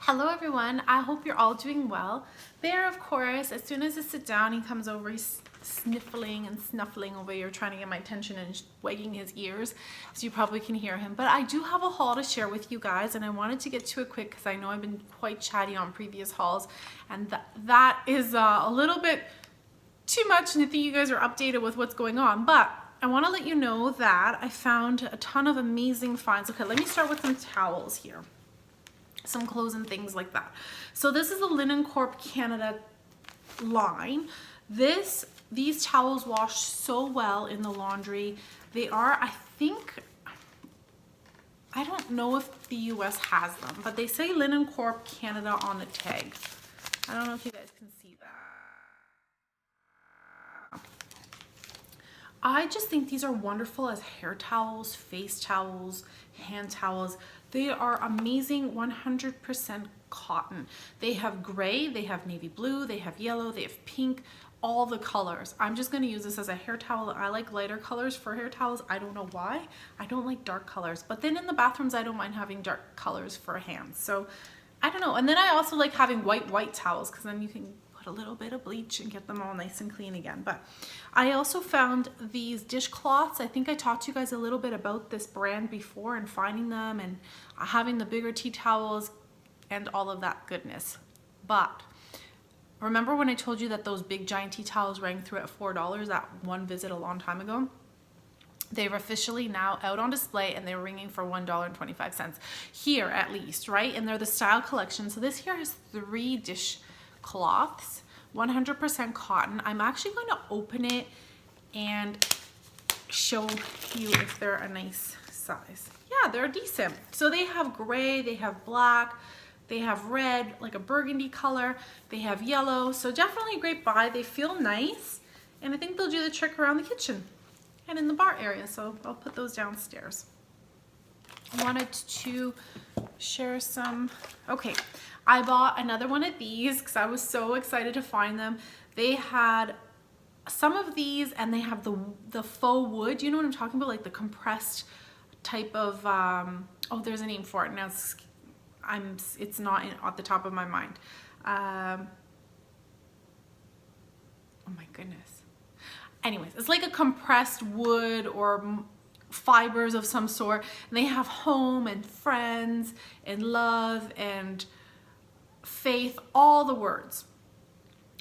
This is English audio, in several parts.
Hello everyone, I hope you're all doing well. Bear, of course, as soon as I sit down, he comes over, he's sniffling and snuffling over here, trying to get my attention and wagging his ears, so you probably can hear him. But I do have a haul to share with you guys, and I wanted to get to it quick because I know I've been quite chatty on previous hauls, and that is a little bit too much, and I think you guys are updated with what's going on. But I want to let you know that I found a ton of amazing finds. Okay, let me start with some towels here. Some clothes and things like that. So this is the Linen Corp Canada line. These towels wash so well in the laundry. They are, I don't know if the US has them, but they say Linen Corp Canada on the tag. I don't know if you guys can see that. I just think these are wonderful as hair towels, face towels, hand towels. They are amazing, 100% cotton. They have gray, they have navy blue, they have yellow, they have pink, all the colors. I'm just gonna use this as a hair towel. I like lighter colors for hair towels. I don't know why. I don't like dark colors, but then in the bathrooms, I don't mind having dark colors for hands. So I don't know. And then I also like having white towels because then you can a little bit of bleach and get them all nice and clean again. But I also found these dishcloths. I think I talked to you guys a little bit about this brand before and finding them and having the bigger tea towels and all of that goodness. But remember when I told you that those big giant tea towels rang through at $4 that one visit a long time ago? They're officially now out on display and they're ringing for $1.25 here at least, right? And they're the style collection. So this here has 3 dish cloths, 100% cotton. I'm actually going to open it and show you if they're a nice size. Yeah, they're decent. So they have gray, they have black, they have red, like a burgundy color, they have yellow. So definitely a great buy. They feel nice, and I think they'll do the trick around the kitchen and in the bar area. So I'll put those downstairs. I wanted to share some, okay. I bought another one of these because I was so excited to find them. They had some of these and they have the faux wood. You know what I'm talking about? Like the compressed type of, oh, there's a name for it. Now it's not at the top of my mind. Oh my goodness. Anyways, it's like a compressed wood or fibers of some sort. And they have home and friends and love and faith, all the words.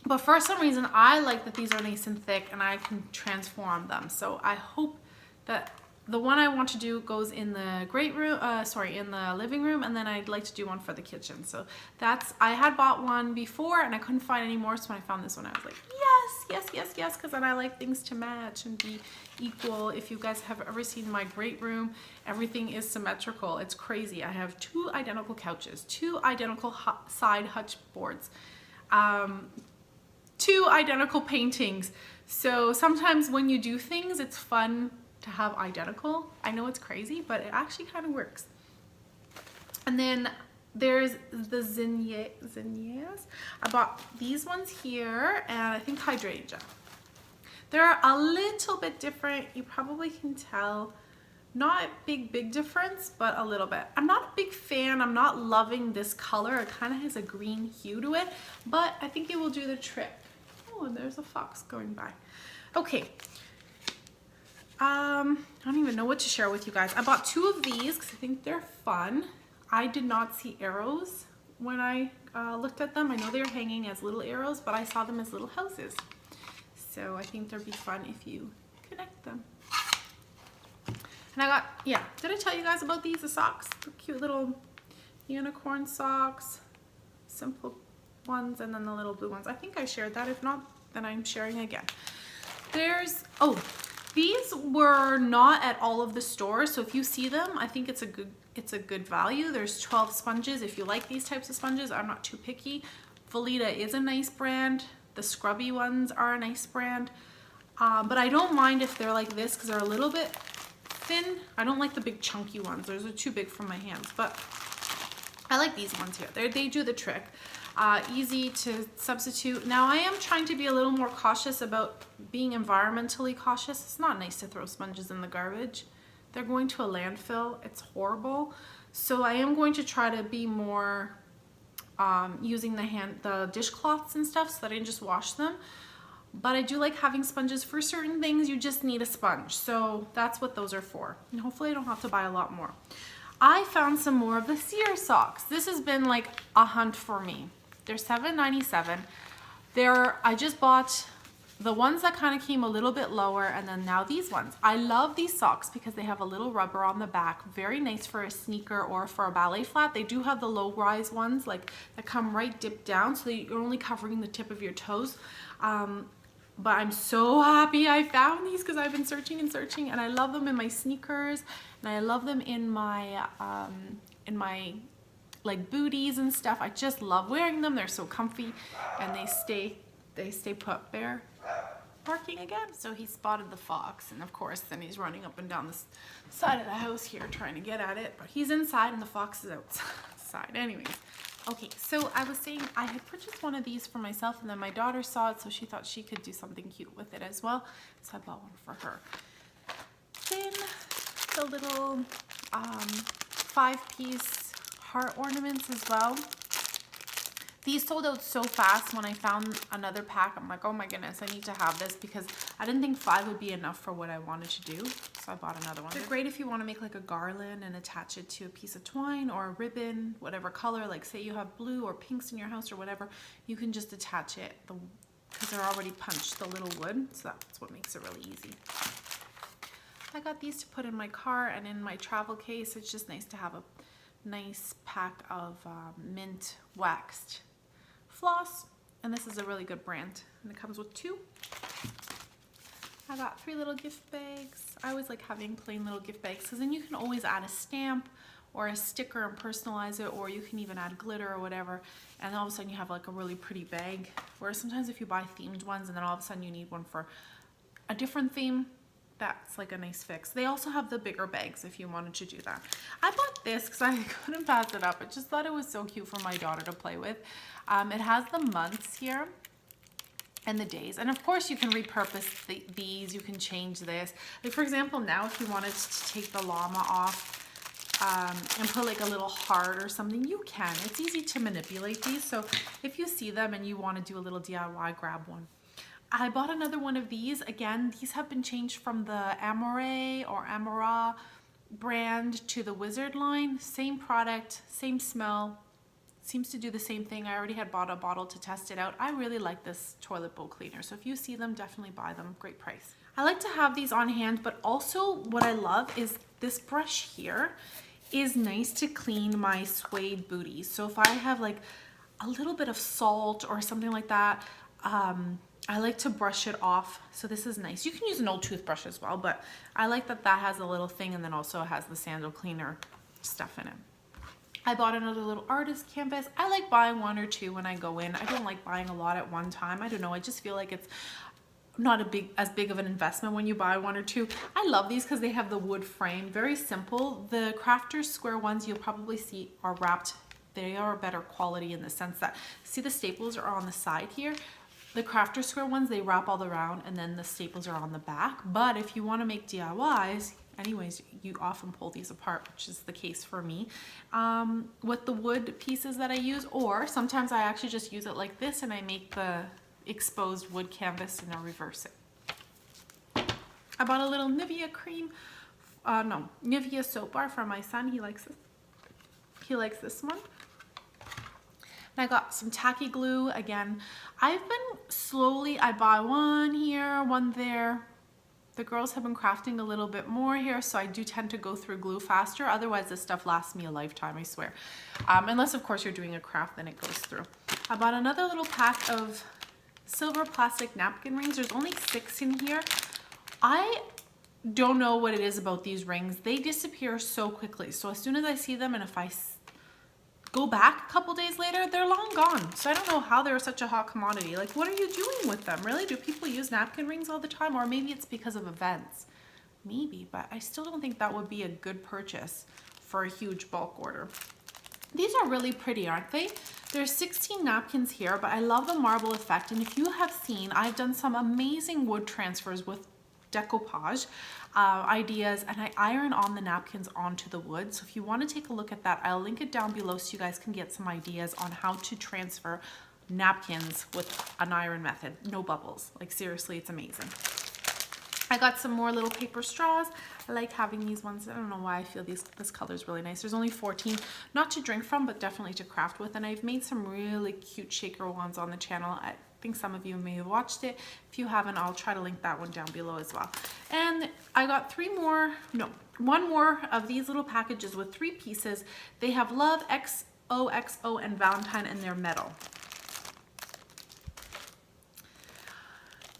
But for some reason I like that these are nice and thick and I can transform them. So I hope that the one I want to do goes in the in the living room, and then I'd like to do one for the kitchen. So I had bought one before and I couldn't find any more, so when I found this one I was like, yes, because then I like things to match and be equal. If you guys have ever seen my great room, everything is symmetrical. It's crazy. I have 2 identical couches, 2 identical side hutch boards, 2 identical paintings. So sometimes when you do things, it's fun to have identical. I know it's crazy, but it actually kind of works. And then there's the zinnias. I bought these ones here, and I think hydrangea. They're a little bit different. You probably can tell. Not a big difference, but a little bit. I'm not a big fan. I'm not loving this color. It kind of has a green hue to it, but I think it will do the trick. Oh, and there's a fox going by. Okay. I don't even know what to share with you guys. I bought 2 of these because I think they're fun. I did not see arrows when I looked at them. I know they're hanging as little arrows, but I saw them as little houses. So I think they'll be fun if you connect them. And I got, yeah, did I tell you guys about these, the socks? The cute little unicorn socks, simple ones, and then the little blue ones. I think I shared that. If not, then I'm sharing again. These were not at all of the stores, so if you see them, I think it's a good value. There's 12 sponges. If you like these types of sponges, I'm not too picky. Velita is a nice brand. The scrubby ones are a nice brand. But I don't mind if they're like this because they're a little bit thin. I don't like the big chunky ones. Those are too big for my hands, but I like these ones here. They do the trick. Easy to substitute. Now I am trying to be a little more cautious about being environmentally cautious. It's not nice to throw sponges in the garbage. They're going to a landfill. It's horrible. So I am going to try to be more using the dishcloths and stuff so that I can just wash them. But I do like having sponges for certain things. You just need a sponge. So that's what those are for. And hopefully I don't have to buy a lot more. I found some more of the Sears socks. This has been like a hunt for me. They're $7.97. I just bought the ones that kind of came a little bit lower, and then now these ones. I love these socks because they have a little rubber on the back. Very nice for a sneaker or for a ballet flat. They do have the low rise ones like that come right dipped down, so you're only covering the tip of your toes. But I'm so happy I found these because I've been searching and searching, and I love them in my sneakers, and I love them in my like booties and stuff. I just love wearing them. They're so comfy, and they stay put. They're barking again. So he spotted the fox, and of course then he's running up and down the side of the house here trying to get at it, but he's inside and the fox is outside. Anyways, okay, so I was saying I had purchased one of these for myself, and then my daughter saw it, so she thought she could do something cute with it as well, so I bought one for her. Then the little 5-piece heart ornaments as well. These sold out so fast. When I found another pack, I'm like, oh my goodness, I need to have this because I didn't think 5 would be enough for what I wanted to do. So I bought another one. They're great if you want to make like a garland and attach it to a piece of twine or a ribbon, whatever color. Like say you have blue or pinks in your house or whatever, you can just attach it because they're already punched, the little wood. So that's what makes it really easy. I got these to put in my car and in my travel case. It's just nice to have a nice pack of mint waxed floss, and this is a really good brand, and it comes with 2. I got 3 little gift bags. I always like having plain little gift bags because then you can always add a stamp or a sticker and personalize it, or you can even add glitter or whatever, and then all of a sudden you have like a really pretty bag. Whereas sometimes if you buy themed ones and then all of a sudden you need one for a different theme, that's like a nice fix. They also have the bigger bags if you wanted to do that. I bought this because I couldn't pass it up. I just thought it was so cute for my daughter to play with. It has the months here and the days, and of course you can repurpose these. You can change this. Like for example, now if you wanted to take the llama off and put like a little heart or something, you can. It's easy to manipulate these, so if you see them and you want to do a little DIY, grab one. I bought another one of these. Again, these have been changed from the Amore or Amora brand to the Wizard line. Same product, same smell, seems to do the same thing. I already had bought a bottle to test it out. I really like this toilet bowl cleaner, so if you see them, definitely buy them. Great price. I like to have these on hand, but also what I love is this brush here is nice to clean my suede booties. So if I have like a little bit of salt or something like that, I like to brush it off. So this is nice. You can use an old toothbrush as well, but I like that that has a little thing, and then also it has the sandal cleaner stuff in it. I bought another little artist canvas. I like buying 1 or 2 when I go in. I don't like buying a lot at one time. I don't know. I just feel like it's not as big of an investment when you buy 1 or 2. I love these because they have the wood frame. Very simple. The Crafters square ones you'll probably see are wrapped. They are better quality in the sense that, see the staples are on the side here. The Crafter Square ones, they wrap all around and then the staples are on the back. But if you want to make DIYs, anyways, you often pull these apart, which is the case for me with the wood pieces that I use, or sometimes I actually just use it like this and I make the exposed wood canvas and I reverse it. I bought a little Nivea cream, Nivea soap bar for my son. He likes this. He likes this one. And I got some tacky glue. Again, I've been slowly, I buy one here, one there. The girls have been crafting a little bit more here, so I do tend to go through glue faster. Otherwise, this stuff lasts me a lifetime, I swear. Unless, of course, you're doing a craft, then it goes through. I bought another little pack of silver plastic napkin rings. There's only 6 in here. I don't know what it is about these rings. They disappear so quickly. So as soon as I see them, and if I go back a couple days later, they're long gone. So I don't know how they're such a hot commodity. Like, what are you doing with them? Really? Do people use napkin rings all the time? Or maybe it's because of events. Maybe, but I still don't think that would be a good purchase for a huge bulk order. These are really pretty, aren't they? There's 16 napkins here, but I love the marble effect. And if you have seen, I've done some amazing wood transfers with decoupage. ideas, and I iron on the napkins onto the wood. So if you want to take a look at that, I'll link it down below so you guys can get some ideas on how to transfer napkins with an iron method. No bubbles. Like seriously, it's amazing. I got some more little paper straws. I like having these ones. I don't know why I feel this color is really nice. There's only 14, not to drink from, but definitely to craft with. And I've made some really cute shaker ones on the channel. I think some of you may have watched it. If you haven't, I'll try to link that one down below as well. And I got one more of these little packages with 3 pieces. They have Love, XOXO, and Valentine, and they're metal.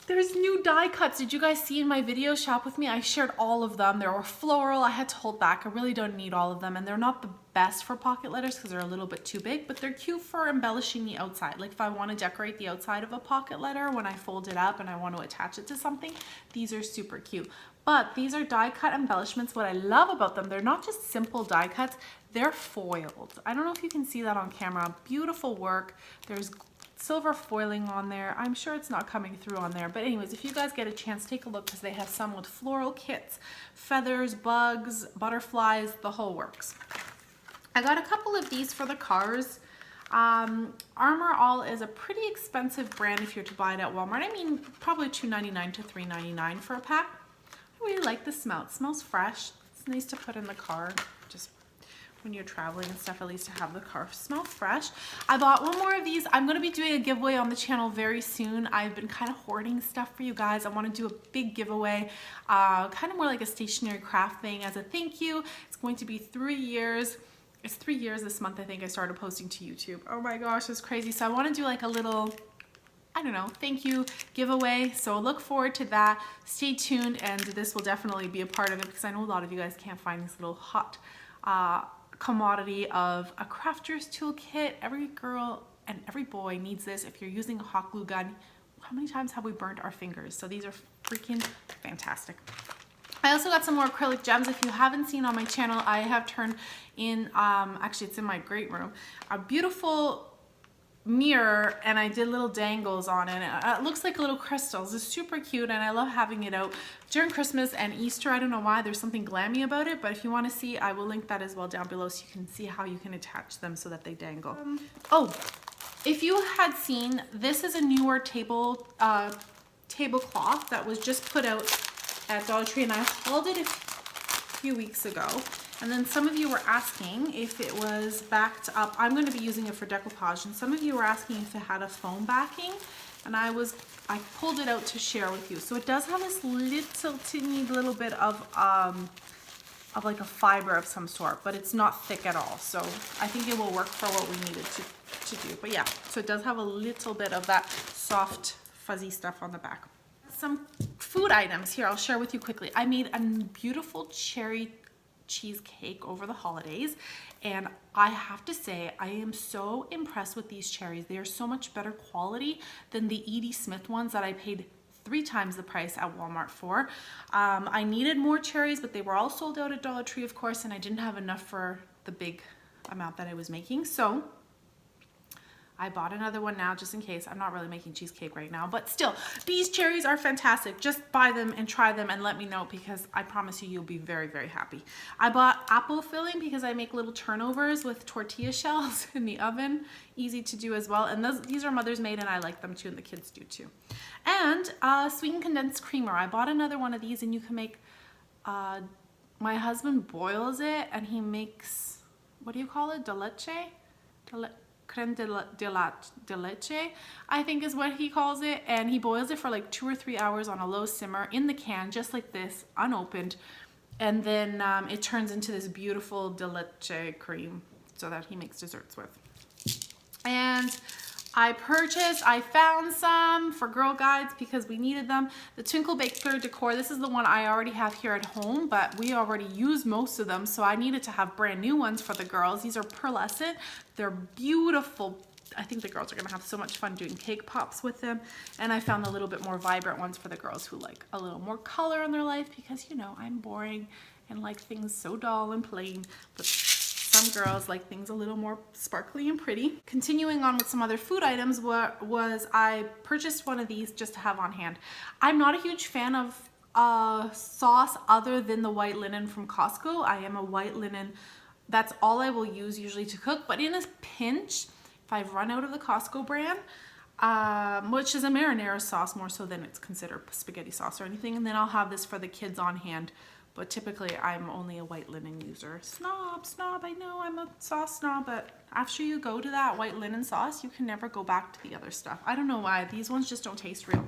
There's new die cuts. Did you guys see in my video shop with me? I shared all of them. There were floral. I had to hold back. I really don't need all of them. And they're not the best for pocket letters because they're a little bit too big, but they're cute for embellishing the outside. Like if I want to decorate the outside of a pocket letter when I fold it up and I want to attach it to something, these are super cute. But these are die cut embellishments. What I love about them, they're not just simple die cuts, they're foiled. I don't know if you can see that on camera. Beautiful work. There's silver foiling on there. I'm sure it's not coming through on there, but anyways, if you guys get a chance, take a look because they have some with floral kits, feathers, bugs, butterflies, the whole works. I got a couple of these for the cars. Armor All is a pretty expensive brand if you're to buy it at Walmart. I mean, probably $2.99 to $3.99 for a pack. I really like the smell. It smells fresh. It's nice to put in the car, just when you're traveling and stuff, at least to have the car smell fresh. I bought one more of these. I'm going to be doing a giveaway on the channel very soon. I've been kind of hoarding stuff for you guys. I want to do a big giveaway, kind of more like a stationary craft thing as a thank you. It's going to be 3 years. It's 3 years this month, I think I started posting to YouTube. Oh my gosh, it's crazy. So I want to do like a little, I don't know, thank you giveaway. So look forward to that. Stay tuned, and this will definitely be a part of it because I know a lot of you guys can't find this little hot commodity of a crafter's toolkit. Every girl and every boy needs this. If you're using a hot glue gun, how many times have we burned our fingers? So these are freaking fantastic. I also got some more acrylic gems. If you haven't seen on my channel, I have turned in, actually it's in my great room, a beautiful mirror, and I did little dangles on it. It looks like little crystals. It's super cute, and I love having it out during Christmas and Easter. I don't know why, there's something glammy about it, but if you want to see, I will link that as well down below so you can see how you can attach them so that they dangle. Oh, if you had seen, this is a newer tablecloth that was just put out at Dollar Tree, and I hauled it a few weeks ago. And then some of you were asking if it was backed up. I'm going to be using it for decoupage, and some of you were asking if it had a foam backing, and I pulled it out to share with you. So it does have this little teeny little bit of like a fiber of some sort, but it's not thick at all. So I think it will work for what we needed to do. But yeah, so it does have a little bit of that soft fuzzy stuff on the back. Some food items here I'll share with you quickly. I made a beautiful cherry cheesecake over the holidays, and I have to say I am so impressed with these cherries. They are so much better quality than the Edie Smith ones that I paid 3 times the price at Walmart for. I needed more cherries, but they were all sold out at Dollar Tree, of course, and I didn't have enough for the big amount that I was making, so I bought another one now just in case. I'm not really making cheesecake right now, but still, these cherries are fantastic. Just buy them and try them and let me know, because I promise you, you'll be very, very happy. I bought apple filling because I make little turnovers with tortilla shells in the oven. Easy to do as well. And these are Mother's Made, and I like them too, and the kids do too. And sweetened condensed creamer. I bought another one of these, and you can make, my husband boils it and he makes, what do you call it? De leche? Creme de leche, I think is what he calls it, and he boils it for like 2 or 3 hours on a low simmer in the can, just like this, unopened, and then it turns into this beautiful de leche cream so that he makes desserts with. And I found some for Girl Guides because we needed them. The Twinkle Bake Clear Decor, this is the one I already have here at home, but we already use most of them, so I needed to have brand new ones for the girls. These are pearlescent. They're beautiful. I think the girls are gonna have so much fun doing cake pops with them. And I found a little bit more vibrant ones for the girls who like a little more color in their life, because you know, I'm boring and like things so dull and plain, but some girls like things a little more sparkly and pretty. Continuing on with some other food items, I purchased one of these just to have on hand. I'm not a huge fan of sauce other than the white linen from Costco. I am a white linen, that's all I will use usually to cook. But in a pinch, if I've run out of the Costco brand, which is a marinara sauce more so than it's considered spaghetti sauce or anything, and then I'll have this for the kids on hand. But typically I'm only a white linen user. Snob, I know I'm a sauce snob, but after you go to that white linen sauce, you can never go back to the other stuff. I don't know why, these ones just don't taste real.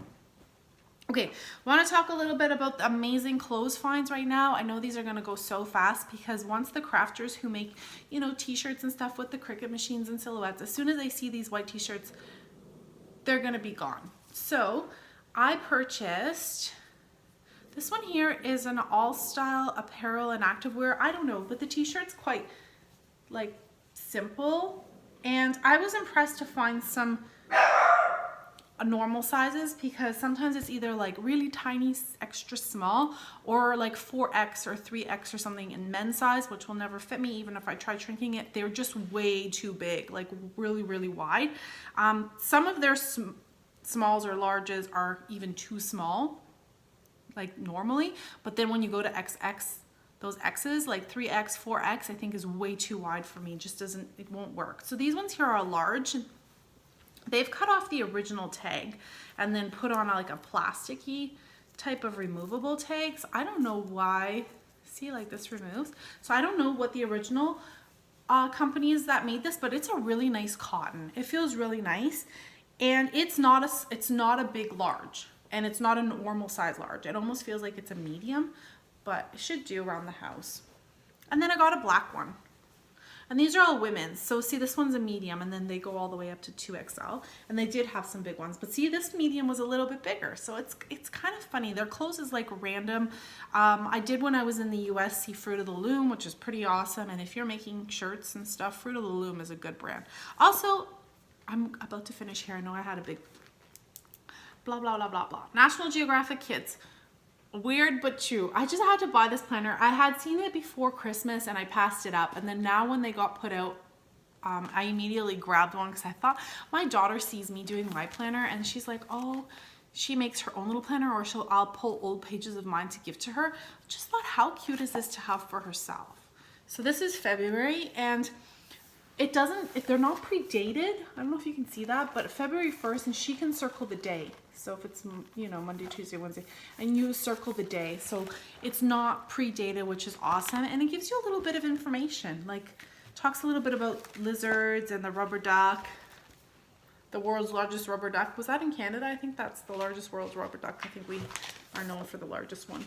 Okay, want to talk a little bit about the amazing clothes finds right now. I know these are going to go so fast because once the crafters who make, you know, t-shirts and stuff with the Cricut machines and silhouettes, as soon as they see these white t-shirts, they're going to be gone. So I purchased, this one here is an all style apparel and activewear. I don't know, but the t-shirt's quite like simple. And I was impressed to find some normal sizes because sometimes it's either like really tiny, extra small, or like 4X or 3X or something in men's size, which will never fit me even if I try shrinking it. They're just way too big, like really, really wide. Some of their smalls or larges are even too small, like normally, but then when you go to XX, those X's, like 3X, 4X, I think is way too wide for me. It just doesn't, it won't work. So these ones here are large. They've cut off the original tag and then put on like a plasticky type of removable tags. I don't know why. See, like this removes. So I don't know what the original company is that made this, but it's a really nice cotton. It feels really nice, and it's not a big large, and it's not a normal size large. It almost feels like it's a medium, but it should do around the house. And then I got a black one. And these are all women's. So see, this one's a medium, and then they go all the way up to 2XL. And they did have some big ones. But see, this medium was a little bit bigger. So it's kind of funny. Their clothes is like random. I did, when I was in the US, see Fruit of the Loom, which is pretty awesome. And if you're making shirts and stuff, Fruit of the Loom is a good brand. Also, I'm about to finish here. I know I had a big blah, blah, blah, blah, blah. National Geographic Kids. Weird but true. I just had to buy this planner. I had seen it before Christmas and I passed it up, and then now when they got put out, I immediately grabbed one because I thought, my daughter sees me doing my planner and she's like, oh, she makes her own little planner, or I'll pull old pages of mine to give to her. Just thought, how cute is this to have for herself? So this is February, and it doesn't, if they're not predated, I don't know if you can see that, but February 1st, and she can circle the day. So if it's, you know, Monday, Tuesday, Wednesday, and you circle the day. So it's not predated, which is awesome. And it gives you a little bit of information, like talks a little bit about lizards and the rubber duck, the world's largest rubber duck. Was that in Canada? I think that's the largest world's rubber duck. I think we are known for the largest one.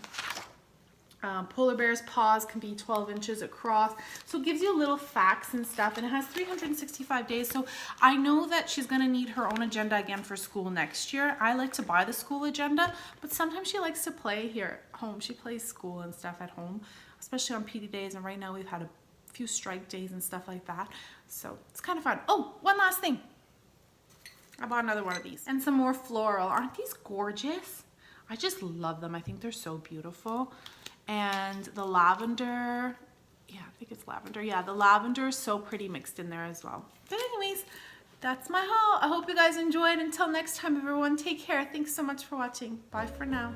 Polar bear's paws can be 12 inches across. So it gives you little facts and stuff, and it has 365 days. So I know that she's going to need her own agenda again for school next year. I like to buy the school agenda, but sometimes she likes to play here at home. She plays school and stuff at home, especially on PD days, and right now we've had a few strike days and stuff like that. So it's kind of fun. Oh, one last thing. I bought another one of these. And some more floral. Aren't these gorgeous? I just love them. I think they're so beautiful. And the lavender, yeah, I think it's lavender. Yeah, the lavender is so pretty mixed in there as well. But anyways, that's my haul. I hope you guys enjoyed. Until next time, everyone, take care. Thanks so much for watching. Bye for now.